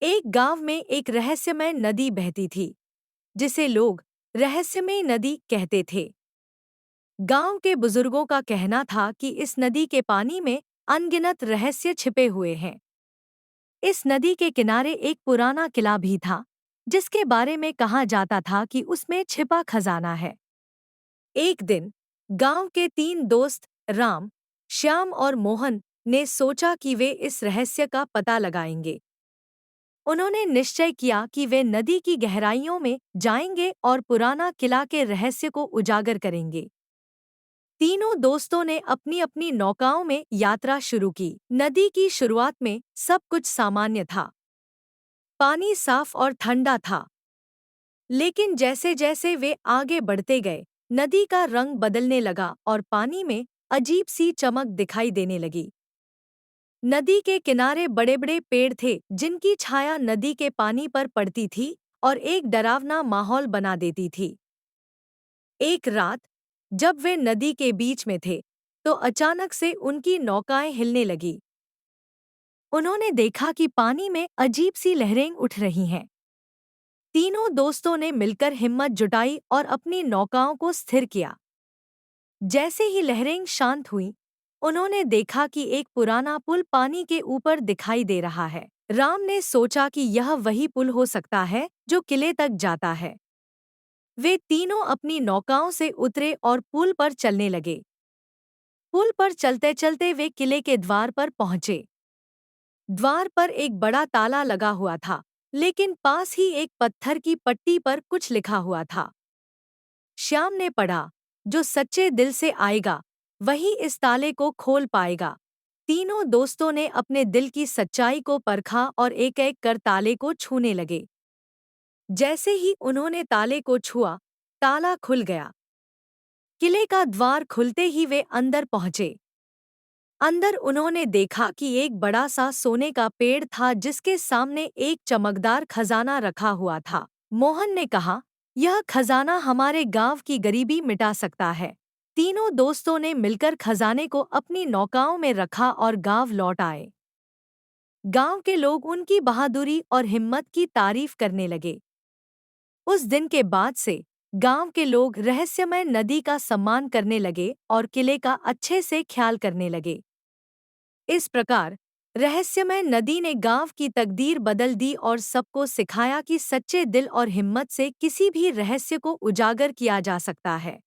एक गांव में एक रहस्यमय नदी बहती थी, जिसे लोग रहस्यमय नदी कहते थे। गांव के बुजुर्गों का कहना था कि इस नदी के पानी में अनगिनत रहस्य छिपे हुए हैं। इस नदी के किनारे एक पुराना किला भी था, जिसके बारे में कहा जाता था कि उसमें छिपा खजाना है। एक दिन गांव के तीन दोस्त राम, श्याम और मोहन ने सोचा कि वे इस रहस्य का पता लगाएंगे। उन्होंने निश्चय किया कि वे नदी की गहराइयों में जाएंगे और पुराना किला के रहस्य को उजागर करेंगे। तीनों दोस्तों ने अपनी अपनी नौकाओं में यात्रा शुरू की। नदी की शुरुआत में सब कुछ सामान्य था। पानी साफ और ठंडा था। लेकिन जैसे जैसे वे आगे बढ़ते गए, नदी का रंग बदलने लगा और पानी में अजीब सी चमक दिखाई देने लगी। नदी के किनारे बड़े बड़े पेड़ थे, जिनकी छाया नदी के पानी पर पड़ती थी और एक डरावना माहौल बना देती थी। एक रात जब वे नदी के बीच में थे, तो अचानक से उनकी नौकाएं हिलने लगी। उन्होंने देखा कि पानी में अजीब सी लहरें उठ रही हैं। तीनों दोस्तों ने मिलकर हिम्मत जुटाई और अपनी नौकाओं को स्थिर किया। जैसे ही लहरें शांत हुईं, उन्होंने देखा कि एक पुराना पुल पानी के ऊपर दिखाई दे रहा है। राम ने सोचा कि यह वही पुल हो सकता है जो किले तक जाता है। वे तीनों अपनी नौकाओं से उतरे और पुल पर चलने लगे। पुल पर चलते चलते वे किले के द्वार पर पहुंचे। द्वार पर एक बड़ा ताला लगा हुआ था, लेकिन पास ही एक पत्थर की पट्टी पर कुछ लिखा हुआ था। श्याम ने पढ़ा, जो सच्चे दिल से आएगा वही इस ताले को खोल पाएगा। तीनों दोस्तों ने अपने दिल की सच्चाई को परखा और एक एक कर ताले को छूने लगे। जैसे ही उन्होंने ताले को छुआ, ताला खुल गया। किले का द्वार खुलते ही वे अंदर पहुंचे। अंदर उन्होंने देखा कि एक बड़ा सा सोने का पेड़ था, जिसके सामने एक चमकदार खजाना रखा हुआ था। मोहन ने कहा, यह खजाना हमारे गांव की गरीबी मिटा सकता है। तीनों दोस्तों ने मिलकर खजाने को अपनी नौकाओं में रखा और गांव लौट आए। गांव के लोग उनकी बहादुरी और हिम्मत की तारीफ करने लगे। उस दिन के बाद से गांव के लोग रहस्यमय नदी का सम्मान करने लगे और किले का अच्छे से ख्याल करने लगे। इस प्रकार रहस्यमय नदी ने गांव की तकदीर बदल दी और सबको सिखाया कि सच्चे दिल और हिम्मत से किसी भी रहस्य को उजागर किया जा सकता है।